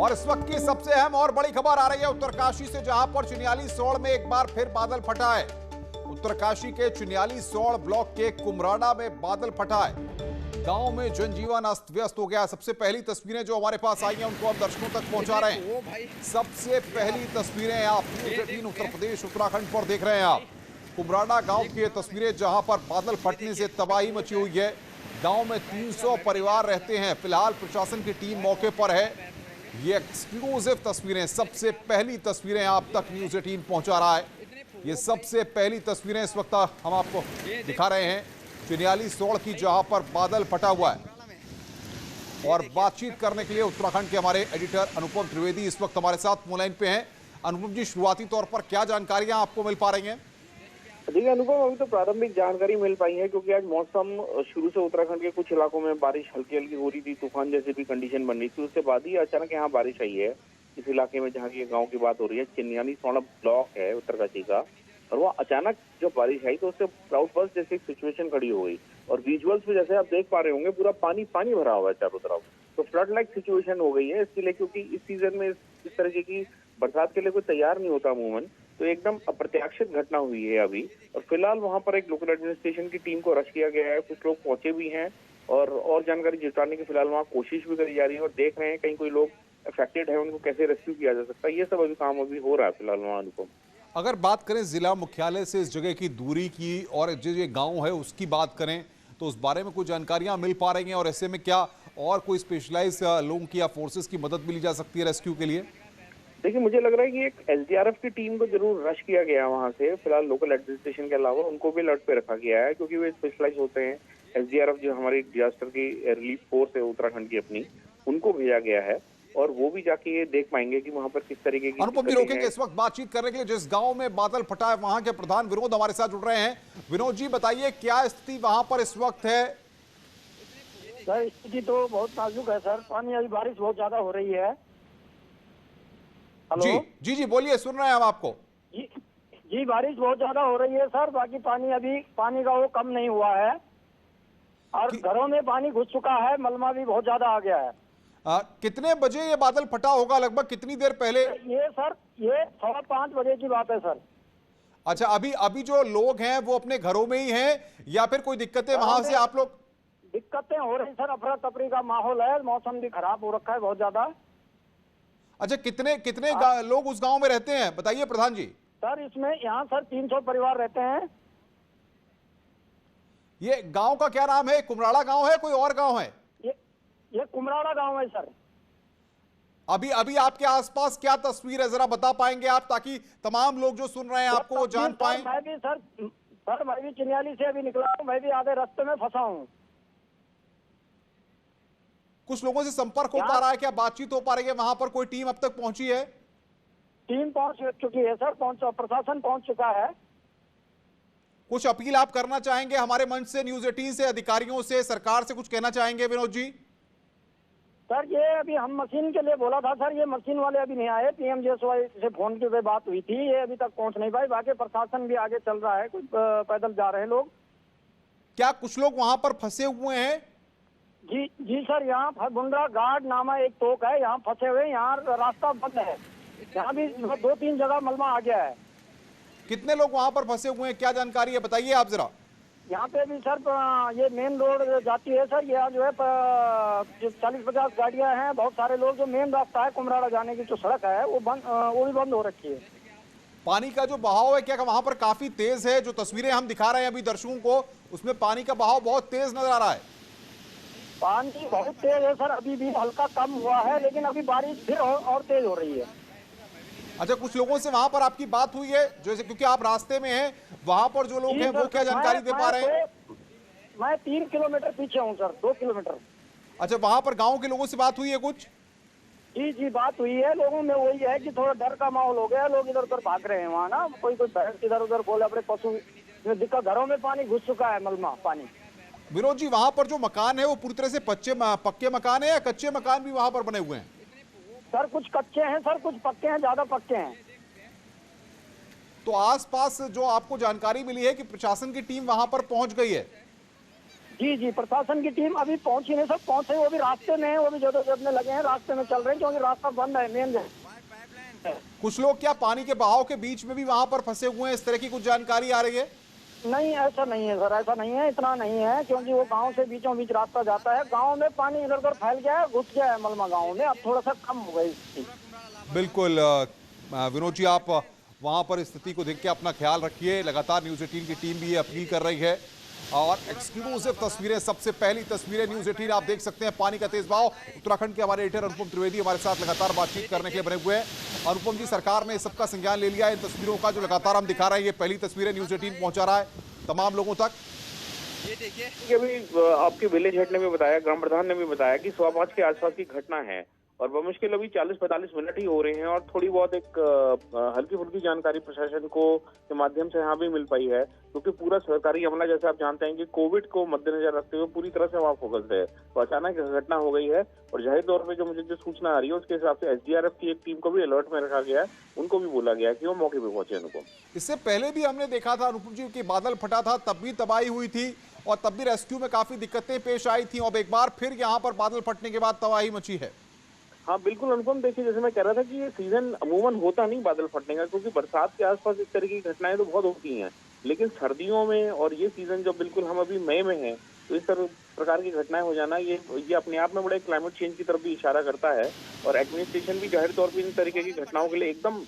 और इस वक्त की सबसे अहम और बड़ी खबर आ रही है उत्तरकाशी से, जहां पर चिन्याली सोड़ में एक बार फिर बादल फटा है। उत्तरकाशी के चिन्याली सोड़ ब्लॉक के कुमराड़ा में बादल फटा है। गांव में जनजीवन अस्त व्यस्त हो गया। सबसे पहली तस्वीरें जो हमारे पास आई हैं उनको हम दर्शकों तक पहुंचा रहे हैं। सबसे पहली तस्वीरें आप उत्तर प्रदेश उत्तराखंड पर देख रहे हैं। आप कुमराड़ा गांव की तस्वीरें, जहां पर बादल फटने से तबाही मची हुई है। गांव में 300 परिवार रहते हैं। फिलहाल प्रशासन की टीम मौके पर है। ये एक्सक्लूसिव तस्वीरें, सबसे पहली तस्वीरें आप तक न्यूज़ 18 पहुंचा रहा है। ये सबसे पहली तस्वीरें इस वक्त हम आपको दिखा रहे हैं चिन्याली सोड़ की, जहां पर बादल फटा हुआ है। और बातचीत करने के लिए उत्तराखंड के हमारे एडिटर अनुपम त्रिवेदी इस वक्त हमारे साथ फोन लाइन पे हैं। अनुपम जी, शुरुआती तौर पर क्या जानकारियां आपको मिल पा रही हैं? देखिए अनुपम, अभी तो प्रारंभिक जानकारी मिल पाई है क्योंकि आज मौसम शुरू से उत्तराखंड के कुछ इलाकों में बारिश हल्की हल्की हो रही थी, तूफान जैसी भी कंडीशन बन रही थी। उसके बाद ही अचानक यहाँ बारिश आई है इस इलाके में, जहाँ की गांव की बात हो रही है। चिन्याली सोड़ ब्लॉक है उत्तरकाशी का, और वो अचानक जब बारिश आई तो उससे क्लाउड बर्स्ट जैसी सिचुएशन खड़ी हो गई। और विजुअल्स में जैसे आप देख पा रहे होंगे, पूरा पानी पानी भरा हुआ है चारों तरफ। तो फ्लड लाइक सिचुएशन हो गई है इसके लिए, क्योंकि इस सीजन में इस तरीके की बरसात के लिए कोई तैयार नहीं होता अमूमन। तो एकदम अप्रत्याशित घटना हुई है अभी। और फिलहाल वहां पर एक लोकल एडमिनिस्ट्रेशन की टीम को रश किया गया है। कुछ लोग पहुंचे भी हैं और जानकारी जुटाने की फिलहाल वहां कोशिश भी करी जा रही है। और देख रहे हैं कहीं कोई लोग अफेक्टेड है, उनको कैसे रेस्क्यू किया जा सकता है। ये सब अभी काम अभी हो रहा है फिलहाल वहां। अनुपम, अगर बात करें जिला मुख्यालय से इस जगह की दूरी की और जो ये गांव है उसकी बात करें, तो उस बारे में कुछ जानकारियां मिल पा रही हैं? और ऐसे में क्या और कोई स्पेशलाइज लोगों की या फोर्सेस की मदद मिली जा सकती है रेस्क्यू के लिए? देखिए, मुझे लग रहा है कि एक एसडीआरएफ की टीम को जरूर रश किया गया वहां से। फिलहाल लोकल एडमिनिस्ट्रेशन के अलावा उनको भी अलर्ट पे रखा गया है, क्योंकि वे स्पेशलाइज होते हैं। एसडीआरएफ जो हमारी डिजास्टर की रिलीफ फोर्स है उत्तराखंड की अपनी, उनको भेजा गया है। और वो भी जाके ये देख पाएंगे कि वहां पर किस तरीके की अनुपम जी, रोकेंगे इस वक्त बातचीत करने के लिए। जिस गांव में बादल फटा है वहां के प्रधान विनोद हमारे साथ जुड़ रहे हैं। विनोद जी, बताइए क्या स्थिति वहां पर इस वक्त है? सर, स्थिति तो बहुत नाजुक है सर। पानी, अभी बारिश बहुत ज्यादा हो रही है। हेलो जी जी बोलिए, सुन रहे हैं हम आपको। जी, बारिश बहुत ज्यादा हो रही है सर। बाकी पानी का वो कम नहीं हुआ है, और घरों में पानी घुस चुका है। मलबा भी बहुत ज्यादा आ गया है। कितने बजे ये बादल फटा होगा, लगभग कितनी देर पहले? ये 5:15 बजे की बात है सर। अच्छा, अभी जो लोग हैं वो अपने घरों में ही हैं या फिर कोई दिक्कतें वहां से आप लोग? दिक्कतें हो रही सर, अफरा तफरी का माहौल है। मौसम भी खराब हो रखा है बहुत ज्यादा। अच्छा, कितने लोग उस गांव में रहते हैं, बताइए प्रधान जी। सर, इसमें यहाँ सर 300 परिवार रहते हैं। ये गांव का क्या नाम है? कुमराड़ा गांव है, कोई और गांव है? ये कुमराड़ा गांव है सर। अभी आपके आसपास क्या तस्वीर है, जरा बता पाएंगे आप, ताकि तमाम लोग जो सुन रहे हैं आपको वो जान पाएं? मैं भी चिन्याली से अभी निकला हूँ। मैं भी आधे रास्ते में फंसा हूँ। कुछ लोगों से संपर्क हो पा रहा है क्या? बातचीत हो पा रही है वहां पर? कोई टीम अब तक पहुंची है? टीम पहुंच चुकी है सर, प्रशासन पहुंच चुका है। कुछ अपील आप करना चाहेंगे हमारे मंच से, न्यूज़ 18 से, अधिकारियों से, सरकार से कुछ कहना चाहेंगे विनोद जी? सर, ये अभी हम मशीन के लिए बोला था सर, ये मशीन वाले अभी नहीं आए। पीएमजीएसवाई से फोन की बात हुई थी, ये अभी तक पहुंच नहीं पाए। बाकी प्रशासन भी आगे चल रहा है, कुछ पैदल जा रहे हैं लोग। क्या कुछ लोग वहां पर फंसे हुए हैं? जी सर, यहाँ बुंडरा घाट नामा एक तोक है, यहाँ फंसे हुए। यहाँ रास्ता बंद है। यहाँ भी 2-3 जगह मलबा आ गया है। कितने लोग वहां पर फंसे हुए हैं, क्या जानकारी है, बताइए आप जरा। यहाँ पे भी सर ये मेन रोड जाती है सर। यहाँ जो है 40-50 गाड़ियां हैं। बहुत सारे लोग, जो मेन रास्ता है कुमराड़ा जाने की जो सड़क है वो भी बंद हो रखी है। पानी का जो बहाव है क्या वहां पर काफी तेज है? जो तस्वीरें हम दिखा रहे हैं अभी दर्शकों को, उसमें पानी का बहाव बहुत तेज नजर आ रहा है। पानी बहुत तेज है सर। अभी भी हल्का कम हुआ है, लेकिन अभी बारिश फिर और तेज हो रही है। अच्छा, कुछ लोगों से वहां पर आपकी बात हुई है, जैसे क्योंकि आप रास्ते में हैं, वहां पर जो लोग हैं वो क्या जानकारी दे पा रहे हैं? मैं 3 किलोमीटर पीछे हूँ सर, 2 किलोमीटर। अच्छा, वहां पर गांव के लोगों से बात हुई है कुछ? जी, बात हुई है। लोगों में वही है कि थोड़ा डर का माहौल हो गया। लोग इधर उधर भाग रहे हैं वहाँ ना। कोई भैंस इधर उधर बोले, अपने पशु दिक्कत। घरों में पानी घुस चुका है, मलबा पानी। विनोद जी, वहां पर जो मकान है वो पूरी तरह से पक्के मकान है या कच्चे मकान भी वहां पर बने हुए हैं? सर, कुछ कच्चे हैं सर, कुछ पक्के हैं, ज्यादा पक्के हैं। तो आसपास जो आपको जानकारी मिली है कि प्रशासन की टीम वहां पर पहुंच गई है? जी जी, प्रशासन की टीम अभी पहुंची नहीं, सब पहुंचे, वो भी रास्ते में है, वो भी जदोजहद लगे हैं, रास्ते में चल रहे हैं क्योंकि रास्ता बंद है, मेन है। कुछ लोग क्या पानी के बहाव के बीच में भी वहां पर फंसे हुए हैं, इस तरह की कुछ जानकारी आ रही है? नहीं, ऐसा नहीं है सर, ऐसा नहीं है, इतना नहीं है, क्योंकि वो गांव से बीचों बीच रास्ता जाता है। गांव में पानी इधर उधर फैल गया है, घुस गया है मलमा गांव में, अब थोड़ा सा कम हो गई। बिल्कुल विनोद जी, आप वहां पर स्थिति को देख के अपना ख्याल रखिए। लगातार न्यूज़ 18 की टीम भी ये अपील कर रही है और एक्सक्लूसिव तस्वीरें, सबसे पहली तस्वीरें न्यूज़ 18 आप देख सकते हैं। पानी का तेज बहाव। उत्तराखंड के हमारे एडिटर अनुपम त्रिवेदी हमारे साथ लगातार बातचीत करने के लिए बने हुए हैं। अनुपम जी, सरकार ने सबका संज्ञान ले लिया है इन तस्वीरों का जो लगातार हम दिखा रहे हैं? ये पहली तस्वीरें न्यूज़ 18 पहुंचा रहा है तमाम लोगों तक। ये देखिए, अभी आपके विलेज हेड ने भी बताया, ग्राम प्रधान ने भी बताया कि 5:15 के आसपास की घटना है और बमुश्किल अभी 40-45 मिनट ही हो रहे हैं और थोड़ी बहुत एक हल्की फुल्की जानकारी प्रशासन को के माध्यम से यहाँ भी मिल पाई है, क्योंकि पूरा सरकारी अमला, जैसे आप जानते हैं कि कोविड को मद्देनजर रखते हुए पूरी तरह से वहाँ फोकस्ड है। तो अचानक घटना हो गई है और जाहिर तौर पर जो सूचना आ रही है उसके हिसाब से SDRF की एक टीम को भी अलर्ट में रखा गया है, उनको भी बोला गया कि वो मौके पे पहुंचे। अनुपम, इससे पहले भी हमने देखा था अनुपम जी कि बादल फटा था, तब भी तबाही हुई थी और तब भी रेस्क्यू में काफी दिक्कतें पेश आई थी और एक बार फिर यहाँ पर बादल फटने के बाद तबाही मची है। हाँ बिल्कुल अनुपम, देखिए जैसे मैं कह रहा था कि ये सीजन अमूमन होता नहीं बादल फटने का, क्योंकि बरसात के आसपास इस तरह की घटनाएं तो बहुत होती हैं, लेकिन सर्दियों में और ये सीजन जो बिल्कुल हम अभी मई में हैं, तो इस तरह प्रकार की घटनाएं हो जाना ये अपने आप में बड़े क्लाइमेट चेंज की तरफ भी इशारा करता है और एडमिनिस्ट्रेशन भी जाहिर तौर पर इन तरीके की घटनाओं के लिए एकदम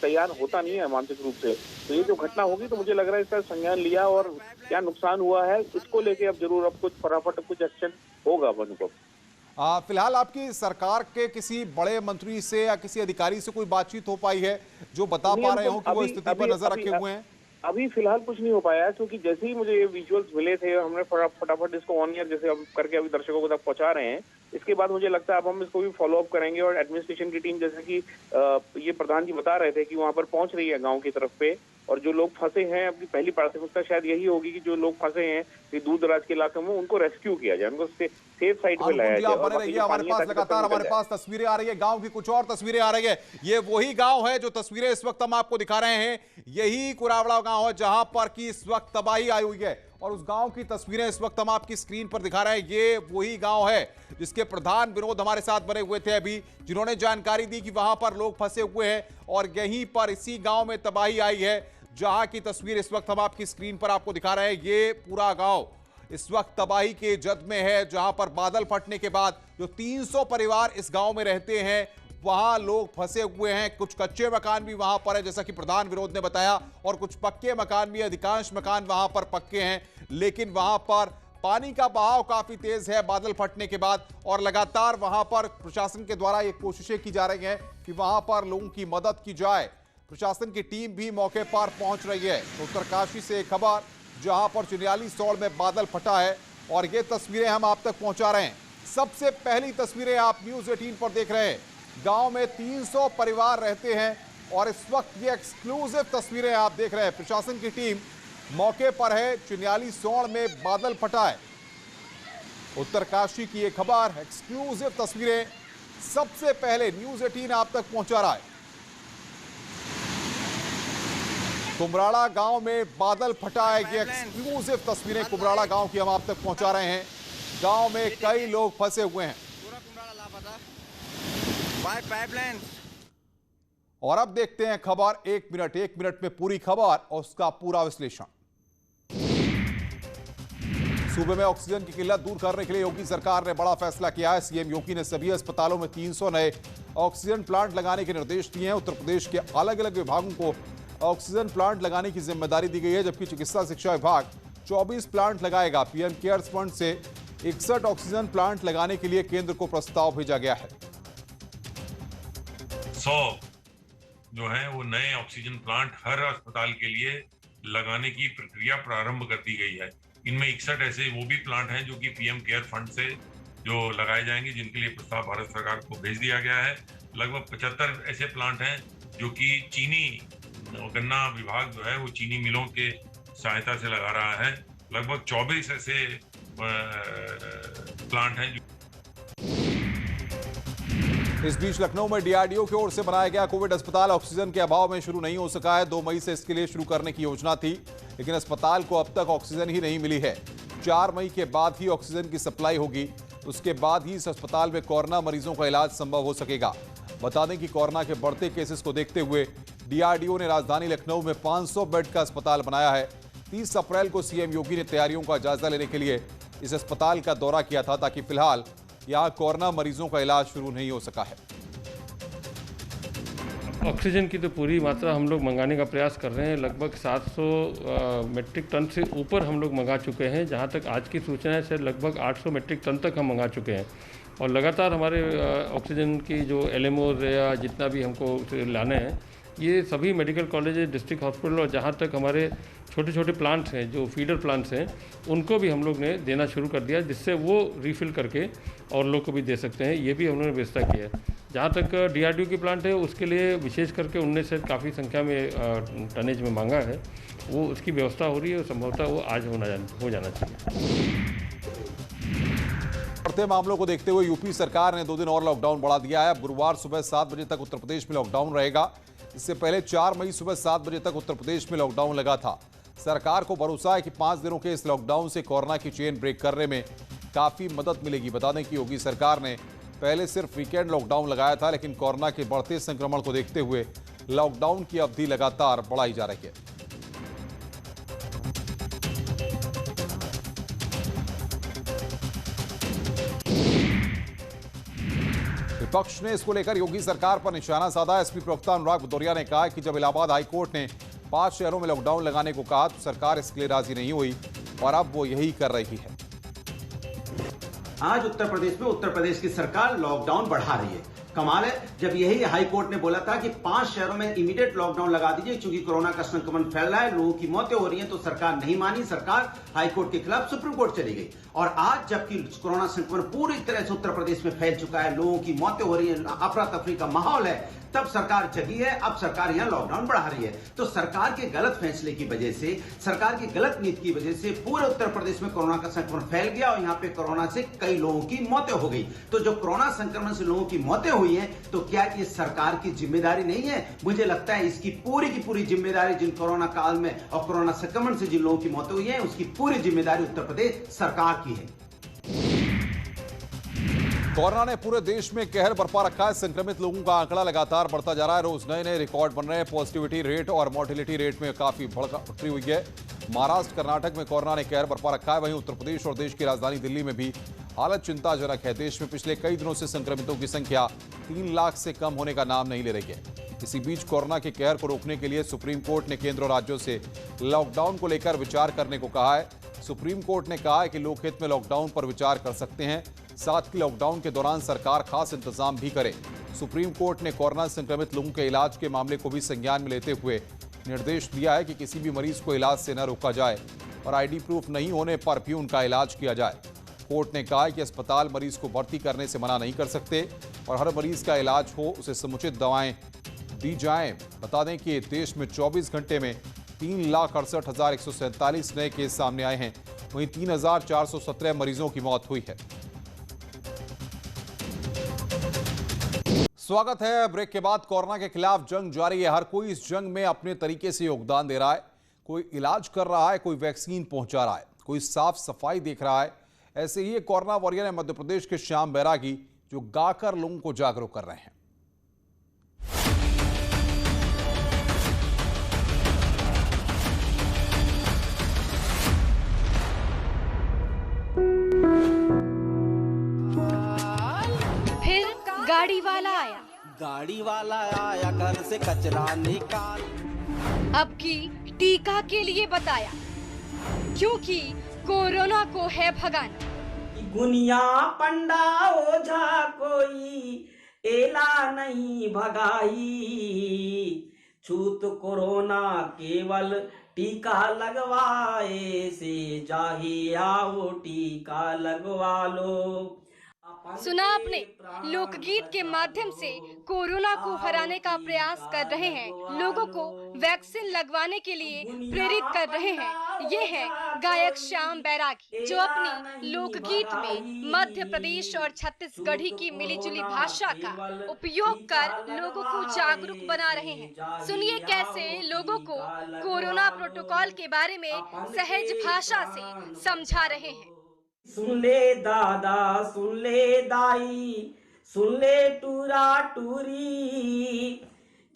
तैयार होता नहीं है मानसिक रूप से। तो ये जो घटना होगी तो मुझे लग रहा है इसका संज्ञान लिया और क्या नुकसान हुआ है इसको लेके अब जरूर अब कुछ फटाफट कुछ एक्शन होगा। अनुपम, फिलहाल आपकी सरकार के किसी बड़े मंत्री से या किसी अधिकारी से कोई बातचीत हो पाई है जो बता पा रहे हो कि वो स्थिति पर नजर रखे हुए हैं? अभी फिलहाल कुछ नहीं हो पाया है, क्योंकि जैसे ही मुझे ये विजुअल्स मिले थे हमने फटाफट इसको ऑन एयर जैसे अब करके अभी दर्शकों तक पहुंचा रहे हैं। इसके बाद मुझे लगता है अब हम इसको भी फॉलो अप करेंगे और एडमिनिस्ट्रेशन की टीम, जैसे कि ये प्रधान जी बता रहे थे कि वहां पर पहुंच रही है गांव की तरफ पे, और जो लोग फंसे हैं अपनी पहली प्राथमिकता शायद यही होगी कि जो लोग फंसे हैं दूर दराज के इलाके में उनको रेस्क्यू किया जाए, उनको सेफ साइड पे लाया जाए। बने रहिए, हमारे पास लगातार हमारे पास तस्वीरें आ रही है, गांव की कुछ और तस्वीरें आ रही है। ये वही गांव है जो तस्वीरें इस वक्त हम आपको दिखा रहे हैं, यही कुरावड़ा गांव है जहां पर की इस वक्त तबाही आई हुई है और उस गांव की तस्वीरें इस वक्त हम आपकी स्क्रीन पर दिखा रहे हैं। ये वही गांव है जिसके प्रधान विनोद हमारे साथ बने हुए थे अभी, जिन्होंने जानकारी दी कि वहां पर लोग फंसे हुए हैं और यहीं पर इसी गांव में तबाही आई है, जहां की तस्वीर इस वक्त हम आपकी स्क्रीन पर आपको दिखा रहे हैं। ये पूरा गांव इस वक्त तबाही के जद में है, जहां पर बादल फटने के बाद जो 300 परिवार इस गांव में रहते हैं वहां लोग फंसे हुए हैं। कुछ कच्चे मकान भी वहां पर है जैसा कि प्रधान विनोद ने बताया, और कुछ पक्के मकान भी, अधिकांश मकान वहां पर पक्के हैं, लेकिन वहां पर पानी का बहाव काफी तेज है बादल फटने के बाद और लगातार वहां पर प्रशासन के द्वारा ये कोशिशें की जा रही हैं कि वहां पर लोगों की मदद की जाए। प्रशासन की टीम भी मौके पर पहुंच रही है। तो उत्तरकाशी से एक खबर जहां पर चिन्याली सौड़ में बादल फटा है और ये तस्वीरें हम आप तक पहुंचा रहे हैं। सबसे पहली तस्वीरें आप न्यूज़ 18 पर देख रहे हैं। गांव में 300 परिवार रहते हैं और इस वक्त ये एक्सक्लूसिव तस्वीरें आप देख रहे हैं। प्रशासन की टीम मौके पर है, चिन्याली सौड़ में बादल फटा है। उत्तरकाशी की ये खबर, एक्सक्लूसिव तस्वीरें सबसे पहले न्यूज़ 18 आप तक पहुंचा रहा है। कुमराड़ा गांव में बादल फटा है, ये एक्सक्लूसिव तस्वीरें कुमराड़ा गांव की हम आप तक पहुंचा रहे हैं। गांव में कई लोग फंसे हुए हैं पाइपलाइन। और अब देखते हैं खबर, एक मिनट में पूरी खबर और उसका पूरा विश्लेषण। सूबे में ऑक्सीजन की किल्लत दूर करने के लिए योगी सरकार ने बड़ा फैसला किया है। सीएम योगी ने सभी अस्पतालों में 300 नए ऑक्सीजन प्लांट लगाने के निर्देश दिए हैं। उत्तर प्रदेश के अलग अलग विभागों को ऑक्सीजन प्लांट लगाने की जिम्मेदारी दी गई है, जबकि चिकित्सा शिक्षा विभाग 24 प्लांट लगाएगा। पीएम केयर्स फंड से 61 ऑक्सीजन प्लांट लगाने के लिए केंद्र को प्रस्ताव भेजा गया है। 100 जो है वो नए ऑक्सीजन प्लांट हर अस्पताल के लिए लगाने की प्रक्रिया प्रारंभ कर दी गई है। इनमें 61 ऐसे वो भी प्लांट हैं जो कि पीएम केयर फंड से जो लगाए जाएंगे, जिनके लिए प्रस्ताव भारत सरकार को भेज दिया गया है। लगभग 75 ऐसे प्लांट हैं जो कि चीनी गन्ना विभाग जो है वो चीनी मिलों के सहायता से लगा रहा है। लगभग 24 ऐसे प्लांट हैं। इस बीच लखनऊ में डीआरडीओ की ओर से बनाया गया कोविड अस्पताल ऑक्सीजन के अभाव में शुरू नहीं हो सका है। 2 मई से इसके लिए शुरू करने की योजना थी, लेकिन अस्पताल को अब तक ऑक्सीजन ही नहीं मिली है। 4 मई के बाद ही ऑक्सीजन की सप्लाई होगी। उसके बाद ही इस अस्पताल में कोरोना मरीजों का इलाज संभव हो सकेगा। बता दें कि कोरोना के बढ़ते केसेस को देखते हुए डीआरडीओ ने राजधानी लखनऊ में 500 बेड का अस्पताल बनाया है। 30 अप्रैल को सीएम योगी ने तैयारियों का जायजा लेने के लिए इस अस्पताल का दौरा किया था, ताकि फिलहाल यहां कोरोना मरीजों का इलाज शुरू नहीं हो सका है। ऑक्सीजन की तो पूरी मात्रा हम लोग मंगाने का प्रयास कर रहे हैं। लगभग 700 मीट्रिक टन से ऊपर हम लोग मंगा चुके हैं। जहां तक आज की सूचना है से लगभग 800 मीट्रिक टन तक हम मंगा चुके हैं और लगातार हमारे ऑक्सीजन की जो एलएमओ या जितना भी हमको लाने हैं, ये सभी मेडिकल कॉलेज, डिस्ट्रिक्ट हॉस्पिटल और जहाँ तक हमारे छोटे छोटे प्लांट्स हैं, जो फीडर प्लांट्स हैं, उनको भी हम लोग ने देना शुरू कर दिया, जिससे वो रिफ़िल करके और लोग को भी दे सकते हैं। ये भी हम लोगों ने व्यवस्था की है। जहाँ तक डीआरडीओ की प्लांट है, उसके लिए विशेष करके उनने से काफ़ी संख्या में टनेज में मांगा है, वो उसकी व्यवस्था हो रही है और संभवतः वो आज हो जाना चाहिए। बढ़ते मामलों को देखते हुए यूपी सरकार ने 2 दिन और लॉकडाउन बढ़ा दिया है। गुरुवार सुबह 7 बजे तक उत्तर प्रदेश में लॉकडाउन रहेगा। इससे पहले 4 मई सुबह 7 बजे तक उत्तर प्रदेश में लॉकडाउन लगा था। सरकार को भरोसा है कि 5 दिनों के इस लॉकडाउन से कोरोना की चेन ब्रेक करने में काफी मदद मिलेगी। बता दें कि योगी सरकार ने पहले सिर्फ वीकेंड लॉकडाउन लगाया था, लेकिन कोरोना के बढ़ते संक्रमण को देखते हुए लॉकडाउन की अवधि लगातार बढ़ाई जा रही है। विपक्ष ने इसको लेकर योगी सरकार पर निशाना साधा। एसपी प्रवक्ता अनुराग भदौरिया ने कहा कि जब इलाहाबाद हाईकोर्ट ने 5 शहरों में लॉकडाउन लगाने को कहा तो सरकार इसके लिए राजी नहीं हुई और अब वो यही कर रही है। आज उत्तर प्रदेश में उत्तर प्रदेश की सरकार लॉकडाउन बढ़ा रही है। कमाल है, जब यही हाई कोर्ट ने बोला था कि 5 शहरों में इमीडिएट लॉकडाउन लगा दीजिए क्योंकि कोरोना का संक्रमण फैल रहा है, लोगों की मौतें हो रही हैं, तो सरकार नहीं मानी। सरकार हाई कोर्ट के खिलाफ सुप्रीम कोर्ट चली गई और आज जबकि कोरोना संक्रमण पूरी तरह से उत्तर प्रदेश में फैल चुका है, लोगों की मौतें हो रही है, अफरा तफरी का माहौल है, तब सरकार जगी है। अब सरकार यहां लॉकडाउन बढ़ा रही है। तो सरकार के गलत फैसले की वजह से, सरकार की गलत नीति की वजह से पूरे उत्तर प्रदेश में कोरोना का संक्रमण फैल गया और यहां पे कोरोना से कई लोगों की मौतें हो गई। तो जो कोरोना संक्रमण से लोगों की मौतें हुई हैं, तो क्या ये सरकार की जिम्मेदारी नहीं है? मुझे लगता है इसकी पूरी जिम्मेदारी जिन कोरोना काल में और कोरोना संक्रमण से जिन लोगों की मौतें हुई है, उसकी पूरी जिम्मेदारी उत्तर प्रदेश सरकार की है। कोरोना ने पूरे देश में कहर बरपा रखा है। संक्रमित लोगों का आंकड़ा लगातार बढ़ता जा रहा है। रोज नए रिकॉर्ड बन रहे हैं। पॉजिटिविटी रेट और मोर्टेलिटी रेट में काफी बढ़ोतरी हुई है। महाराष्ट्र, कर्नाटक में कोरोना ने कहर बरपा रखा है। वहीं उत्तर प्रदेश और देश की राजधानी दिल्ली में भी हालत चिंताजनक है। देश में पिछले कई दिनों से संक्रमितों की संख्या 3 लाख से कम होने का नाम नहीं ले रही है। इसी बीच कोरोना के कहर को रोकने के लिए सुप्रीम कोर्ट ने केंद्र और राज्यों से लॉकडाउन को लेकर विचार करने को कहा है। सुप्रीम कोर्ट ने कहा है कि लोकहित में लॉकडाउन पर विचार कर सकते हैं, साथ ही लॉकडाउन के दौरान सरकार खास इंतजाम भी करे। सुप्रीम कोर्ट ने कोरोना संक्रमित लोगों के इलाज के मामले को भी संज्ञान में लेते हुए निर्देश दिया है कि किसी भी मरीज को इलाज से न रोका जाए और आईडी प्रूफ नहीं होने पर भी उनका इलाज किया जाए। कोर्ट ने कहा है कि अस्पताल मरीज को भर्ती करने से मना नहीं कर सकते और हर मरीज का इलाज हो, उसे समुचित दवाएं दी जाएं। बता दें कि देश में 24 घंटे में 3,68,147 नए केस सामने आए हैं। वहीं 3,417 मरीजों की मौत हुई है। स्वागत है। ब्रेक के बाद कोरोना के खिलाफ जंग जारी है। हर कोई इस जंग में अपने तरीके से योगदान दे रहा है। कोई इलाज कर रहा है, कोई वैक्सीन पहुंचा रहा है, कोई साफ सफाई देख रहा है। ऐसे ही एक कोरोना वॉरियर है मध्य प्रदेश के श्याम बैरागी, जो गाकर लोगों को जागरूक कर रहे हैं। गाड़ी वाला आया घर से कचरा निकाल। अब की टीका के लिए बताया, क्योंकि कोरोना को है भगाना। गुनिया पंडा ओझा कोई एला नहीं भगाई, छूत कोरोना केवल टीका लगवाए से जाही आओ टीका लगवा लो। सुना आपने, लोकगीत के माध्यम से कोरोना को हराने का प्रयास कर रहे हैं, लोगों को वैक्सीन लगवाने के लिए प्रेरित कर रहे हैं। ये है गायक श्याम बैरागी, जो अपनी लोकगीत में मध्य प्रदेश और छत्तीसगढ़ी की मिलीजुली भाषा का उपयोग कर लोगों को जागरूक बना रहे हैं। सुनिए कैसे लोगों को कोरोना प्रोटोकॉल के बारे में सहज भाषा से समझा रहे हैं। सुन ले दादा, सुन ले दाई, सुन ले टूरा टूरी,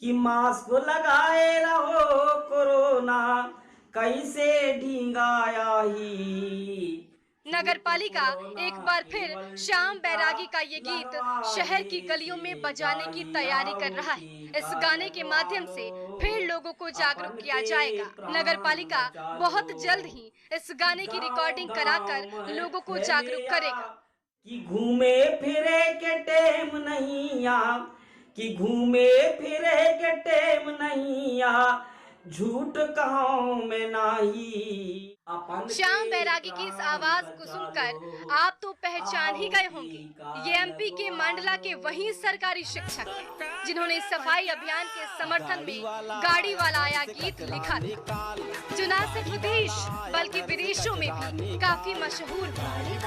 कि मास्क लगाए रहो, कोरोना कैसे ढींगाया ही। नगर पालिका एक बार फिर श्याम बैरागी का ये गीत शहर की गलियों में बजाने की तैयारी कर रहा है। इस गाने के माध्यम से फिर लोगों को जागरूक किया जाएगा। नगर पालिका बहुत जल्द ही इस गाने की रिकॉर्डिंग कराकर लोगों को जागरूक करेगा। कि घूमे फिरे के टेम नहीं आ, कि घूमे फिरे के टेम नहीं आ, झूठ कहूं में नहीं। श्याम बैरागी की इस आवाज को सुनकर आप तो पहचान ही गए होंगे। ये एमपी के मंडला के वही सरकारी शिक्षक हैं, जिन्होंने सफाई अभियान के समर्थन में गाड़ी वाला आया गीत लिखा था, जो न सिर्फ देश बल्कि विदेशों में भी काफी मशहूर हुआ।